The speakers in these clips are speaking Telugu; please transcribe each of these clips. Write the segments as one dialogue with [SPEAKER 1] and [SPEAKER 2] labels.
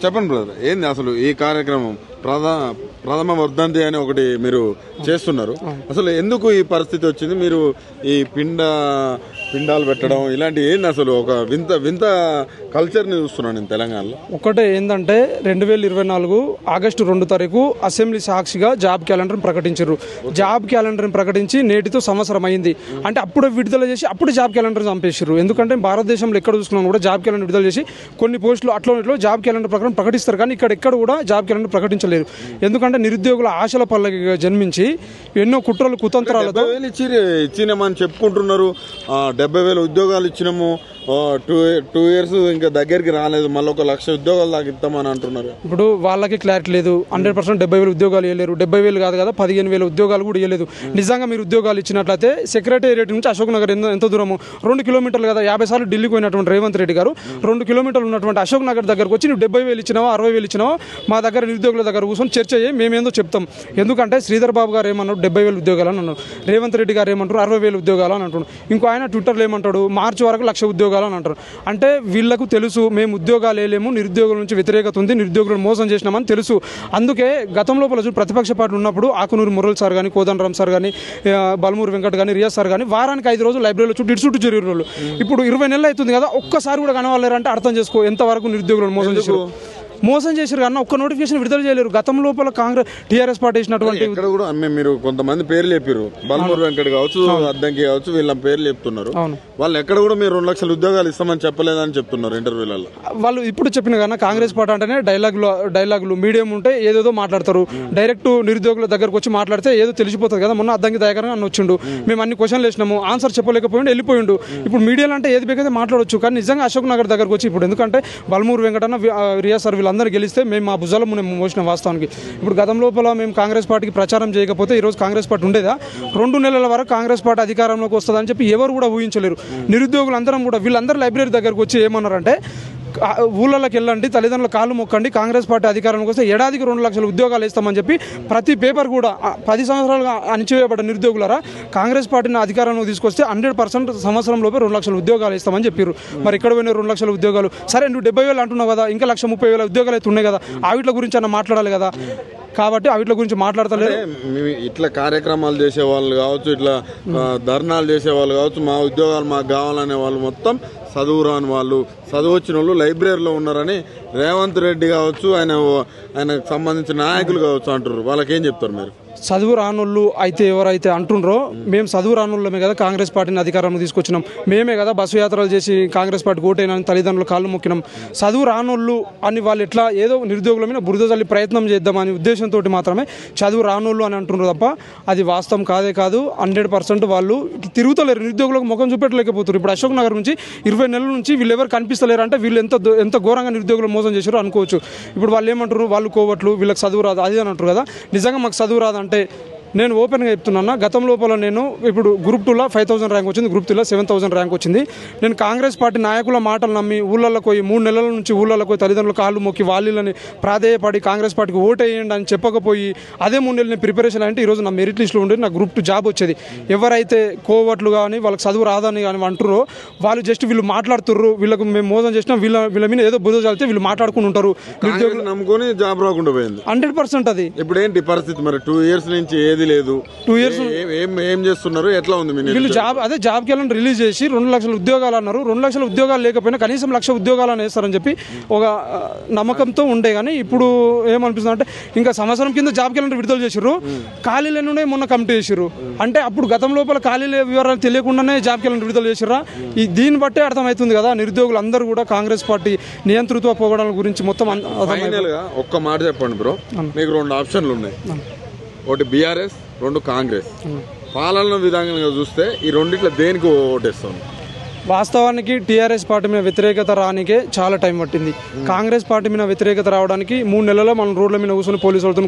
[SPEAKER 1] చెప్పండి బ్రదర్, ఏంది అసలు ఈ కార్యక్రమం? ప్రథమ వర్ధంతి అని ఒకటి మీరు చేస్తున్నారు. అసలు ఎందుకు ఈ పరిస్థితి వచ్చింది? మీరు ఈ పిండాలు పెట్టడం ఇలాంటి ఏంది అసలు? ఒక వింత వింత కల్చర్ ని చూస్తున్నాను నేను తెలంగాణలో.
[SPEAKER 2] ఒకటే ఏంటంటే 2024 ఆగస్టు 2 తారీఖు అసెంబ్లీ సాక్షిగా జాబ్ క్యాలెండర్ ప్రకటించారు. జాబ్ క్యాలెండర్ ప్రకటించి నేటితో సంవత్సరం అయింది. అంటే అప్పుడే విడుదల చేసి అప్పుడు జాబ్ క్యాలెండర్ చంపేశారు. ఎందుకంటే భారతదేశంలో ఎక్కడ చూసుకున్నాం కూడా జాబ్ క్యాలెండర్ విడుదల చేసి కొన్ని పోస్టులు అట్లా జాబ్ క్యాలెండర్ ప్రకారం ప్రకటిస్తారు, కానీ ఇక్కడ ఎక్కడ కూడా జాబ్ క్యాలెండర్ ప్రకటించలేదు. ఎందుకంటే నిరుద్యోగుల ఆశల పల్లకిగా జన్మించి ఎన్నో కుట్రలు కుతంత్రాలతో
[SPEAKER 1] ఇచ్చినామని చెప్పుకుంటున్నారు. 70,000 ఉద్యోగాలు ఇచ్చినాము, 2 years ఇంకా దగ్గరికి రాలేదు, మళ్ళీ 1,00,000 ఉద్యోగాలు దాకా ఇస్తామని అంటున్నారు.
[SPEAKER 2] ఇప్పుడు వాళ్ళకి క్లారిటీ లేదు. 100% 70,000 ఉద్యోగాలు ఇవ్వలేరు. 70,000 కాదు కదా, 15,000 ఉద్యోగాలు కూడా ఇవ్వలేదు. నిజంగా మీరు ఉద్యోగాలు ఇచ్చినట్లయితే సెక్రటేరియట్ నుంచి అశోక్ నగర్ ఎంత దూరము? 2 కిలోమీటర్లు కదా. 50 సార్లు ఢిల్లీకి పోయినటువంటి రేవంత్ రెడ్డి గారు 2 కిలోమీటర్లు ఉన్నటువంటి అశోక్ నగర్ దగ్గరకు వచ్చి నువ్వు 70,000 ఇచ్చినావా 60,000 ఇచ్చినావా మా దగ్గర నిరుద్యోగుల దగ్గర కూర్చొని చర్చ చేయి, మేమేందో చెప్తాం. ఎందుకంటే శ్రీధర్ బాబు గారు ఏమన్నారు? 70,000 ఉద్యోగాలు అని అన్నారు. రేవంత్ రెడ్డి గారు ఏమంటారు? 60,000 ఉద్యోగాలు అని అంటున్నారు. ఇంకో ఆయన ట్విట్టర్లో ఏమంటాడు? మార్చి వరకు 1,00,000 ఉద్యోగాలు అని అంటారు. అంటే వీళ్లకు తెలుసు మేము ఉద్యోగాలు వేయలేము, నిరుద్యోగుల నుంచి వ్యతిరేకత ఉంది, నిరుద్యోగులను మోసం చేసినామని తెలుసు. అందుకే గతం లోపల ప్రతిపక్ష పార్టీ ఉన్నప్పుడు ఆకునూరి మురళి సార్ కానీ, కోదండరామ్ సార్ కానీ, బల్మూరి వెంకట్ కానీ, రియాజ్ సార్ కానీ వారానికి 5 రోజులు లైబ్రరీలో చుట్టూ జరిగే రోజులు. ఇప్పుడు 20 నెలలు అవుతుంది కదా, ఒక్కసారి కూడా కనవాలేరంటే అర్థం చేసుకో ఎంతవరకు నిరుద్యోగులను మోసం చేశారు. కానీ ఒక్క నోటిఫికేషన్ విడుదల చేయలేరు. గతం లోపల టీఆర్ఎస్ పార్టీ ఇచ్చినటువంటి
[SPEAKER 1] కూడా మీరు కొంతమంది పేర్లు చెప్పారు, బల్మూరి వెంకట్ కావచ్చు, అద్దంకి కావచ్చు, వీళ్ళ పేర్లు చెప్తున్నారు. వాళ్ళు ఎక్కడ కూడా మీరు 2,00,000 ఉద్యోగాలు ఇస్తామని చెప్పలేదని చెప్తున్నారు ఇంటర్వ్యూలలో.
[SPEAKER 2] వాళ్ళు ఇప్పుడు చెప్పిన కన్నా కాంగ్రెస్ పార్టీ అంటేనే డైలాగులు మీడియం ఉంటే ఏదేదో మాట్లాడతారు. డైరెక్ట్ నిరుద్యోగుల దగ్గరకు వచ్చి మాట్లాడితే ఏదో తెలిసిపోతుంది కదా. మొన్న అద్దంకి దయాకరంగా అన్న వచ్చిండు, మేము అన్ని క్వశ్చన్లు వేసినాము, ఆన్సర్ చెప్పలేకపోయిండు, వెళ్ళిపోయిండు. ఇప్పుడు మీడియాలో అంటే ఏది బేకైతే మాట్లాడొచ్చు, కానీ నిజంగా అశోక్ నగర్ దగ్గరకు వచ్చి ఇప్పుడు ఎందుకంటే బల్మూరి వెంకటన్న, రియాజ్ సార్ అందరూ గెలిస్తే మేము మా భుజాల మోసిన వాస్తవానికి. ఇప్పుడు గతం లోపల మేము కాంగ్రెస్ పార్టీకి ప్రచారం చేయకపోతే ఈరోజు కాంగ్రెస్ పార్టీ ఉండేదా? 2 నెలల వరకు కాంగ్రెస్ పార్టీ అధికారంలోకి వస్తుందని చెప్పి ఎవరు కూడా ఊహించలేరు. నిరుద్యోగులు అందరం కూడా వీళ్ళందరూ లైబ్రరీ దగ్గరకు వచ్చి ఏమన్నారంటే ఊళ్ళకి వెళ్ళండి, తల్లిదండ్రుల కాళ్ళు మొక్కండి, కాంగ్రెస్ పార్టీ అధికారంలోకి వస్తే ఏడాదికి 2,00,000 ఉద్యోగాలు ఇస్తామని చెప్పి ప్రతి పేపర్ కూడా 10 సంవత్సరాలుగా అణిచివేయబడ్డ నిరుద్యోగులరా కాంగ్రెస్ పార్టీని అధికారంలోకి తీసుకొస్తే 100% సంవత్సరం లోపే 2,00,000 ఉద్యోగాలు ఇస్తామని చెప్పారు. మరి ఇక్కడ పోయిన 2,00,000 ఉద్యోగాలు? సరే నువ్వు 70,000 అంటున్నావు కదా, ఇంకా 1,30,000 ఉద్యోగాలు అయితే ఉన్నాయి కదా, వీటి గురించి అన్న మాట్లాడాలి కదా. కాబట్టి వీటి గురించి మాట్లాడతలేదు.
[SPEAKER 1] ఇట్లా కార్యక్రమాలు చేసే వాళ్ళు కావచ్చు, ఇట్లా ధర్నాలు చేసే వాళ్ళు కావచ్చు, మా ఉద్యోగాలు మాకు కావాలనే వాళ్ళు మొత్తం చదువు రాని వాళ్ళు, చదువు వచ్చిన వాళ్ళు లైబ్రరీలో ఉన్నారని రేవంత్ రెడ్డి కావచ్చు, ఆయనకు సంబంధించిన నాయకులు కావచ్చు అంటారు. వాళ్ళకేం చెప్తారు మీరు?
[SPEAKER 2] చదువు రానోళ్ళు అయితే ఎవరైతే అంటుండ్రో, మేము చదువు రానోళ్ళమే కదా కాంగ్రెస్ పార్టీని అధికారంలో తీసుకొచ్చినాం, మేమే కదా బస్సు యాత్రలు చేసి కాంగ్రెస్ పార్టీ ఓటైనా తల్లిదండ్రులు కాళ్ళు మొక్కినాం. చదువు రానోళ్ళు అని వాళ్ళు ఎట్లా ఏదో నిరుద్యోగుల మీద బురద చల్లి ప్రయత్నం చేద్దామని ఉద్దేశంతో మాత్రమే చదువు రానోళ్ళు అని అంటున్నారు తప్ప అది వాస్తవం కాదు. 100% వాళ్ళు తిరుగుతలేరు, నిరుద్యోగులకు ముఖం చూపెట్టలేకపోతారు. ఇప్పుడు అశోక్ నగర్ నుంచి 20 నెలల నుంచి వీళ్ళు ఎవరు కనిపిస్తలేరు అంటే వీళ్ళు ఎంత ఘోరంగా నిరుద్యోగులు మోసం చేశారో అనుకోవచ్చు. ఇప్పుడు వాళ్ళు ఏమంటారు? వాళ్ళు కోవట్లు, వీళ్ళకి చదువు రాదు అది అని అంటారు కదా. నిజంగా మాకు చదువు రాదు అంటే నేను ఓపెన్గా చెప్తున్నా, గతం లోపల నేను ఇప్పుడు గ్రూప్ 2లో 5,000 ర్యాంక్ వచ్చింది, గ్రూప్ 3లో 7,000 ర్యాంక్ వచ్చింది. నేను కాంగ్రెస్ పార్టీ నాయకుల మాటలు నమ్మి ఊళ్ళల్లో పోయి 3 నెలల నుంచి ఊళ్ళల్లో పోయి తల్లిదండ్రులు కాళ్ళు మొక్కి వాళ్ళని ప్రాధేయపడి కాంగ్రెస్ పార్టీకి ఓటేయండి అని చెప్పకపోయి అదే 3 నెలలు నేను ప్రిపరేషన్ అంటే ఈరోజు నా మెరిట్ లిస్టులో ఉండేది, నా గ్రూప్ 2 జాబ్ వచ్చేది. ఎవరైతే కోవట్లు కానీ వాళ్ళకి చదువు రాదని కానీ అంటారో వాళ్ళు జస్ట్ వీళ్ళు మాట్లాడుతుర్రు, వీళ్ళకు మేము మోసం చేసినా వీళ్ళ మీద ఏదో బుద్ధ చల్లితే వీళ్ళు మాట్లాడుకుని ఉంటారు.
[SPEAKER 1] నిరుద్యోగులు నమ్ముకొని జాబ్ రాకుండా పోయింది
[SPEAKER 2] 100% అది.
[SPEAKER 1] ఇప్పుడు ఏంటి పరిస్థితి మరి? 2 years నుంచి లేదు,
[SPEAKER 2] 2 years
[SPEAKER 1] ఏం చేస్తున్నారు? ఎట్లా ఉంది?
[SPEAKER 2] వీళ్ళు జాబ్ క్యాలెండర్ రిలీజ్ చేసి 2,00,000 ఉద్యోగాలు అన్నారు. 2,00,000 ఉద్యోగాలు లేకపోయినా కనీసం 1,00,000 ఉద్యోగాలు వేస్తారని చెప్పి ఒక నమ్మకంతో ఉండే. కానీ ఇప్పుడు ఏమనిపిస్తుంది అంటే ఇంకా సంవత్సరం కింద జాబ్ క్యాలెండర్ విడుదల చేసిర్రు, ఖాళీలనే మొన్న కమిటీ చేసిర్రు. అంటే అప్పుడు గతం లోపల ఖాళీల వివరాలు తెలియకుండానే జాబ్ క్యాలెండర్ విడుదల చేసిర్రా? దీన్ని బట్టే అర్థమవుతుంది కదా నిరుద్యోగులు అందరూ కూడా కాంగ్రెస్ పార్టీ నియంతృత్వ పోగడాల గురించి మొత్తం.
[SPEAKER 1] ఒక్క మాట చెప్పండి బ్రో, మీకు 2 ఆప్షన్లు ఉన్నాయి, ఒకటి బీఆర్ఎస్, 2 కాంగ్రెస్. పాలన విధానంగా చూస్తే ఈ రెండిట్లో దేనికి ఓటేస్తాం?
[SPEAKER 2] వాస్తవానికి టీఆర్ఎస్ పార్టీ మీద వ్యతిరేకత రానికే చాలా టైం పట్టింది. కాంగ్రెస్ పార్టీ మీద వ్యతిరేకత రావడానికి 3 నెలల్లో మనం రోడ్ల మీద కూర్చొని పోలీసు వాళ్ళతో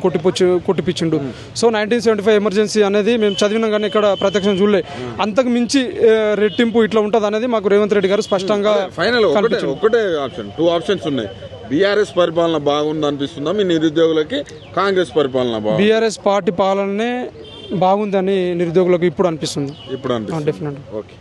[SPEAKER 2] కొట్టిపించిండు. సో 1975 ఎమర్జెన్సీ అనేది మేము చదివినా కానీ ఇక్కడ ప్రత్యక్షం చూడలే. అంతకు మించి రెట్టింపు ఇట్లా ఉంటుంది అనేది మాకు రేవంత్ రెడ్డి గారు స్పష్టంగా
[SPEAKER 1] ఫైనల్ ఒకటే ఆప్షన్. 2 ఆప్షన్స్ ఉన్నాయి. బీఆర్ఎస్ పరిపాలన బాగుంది అనిపిస్తుందా మీ నిరుద్యోగులకి? కాంగ్రెస్ పరిపాలన
[SPEAKER 2] బీఆర్ఎస్ పార్టీ పాలనే బాగుందని నిరుద్యోగులకు ఇప్పుడు అనిపిస్తుంది.
[SPEAKER 1] డెఫినెట్. ఓకే.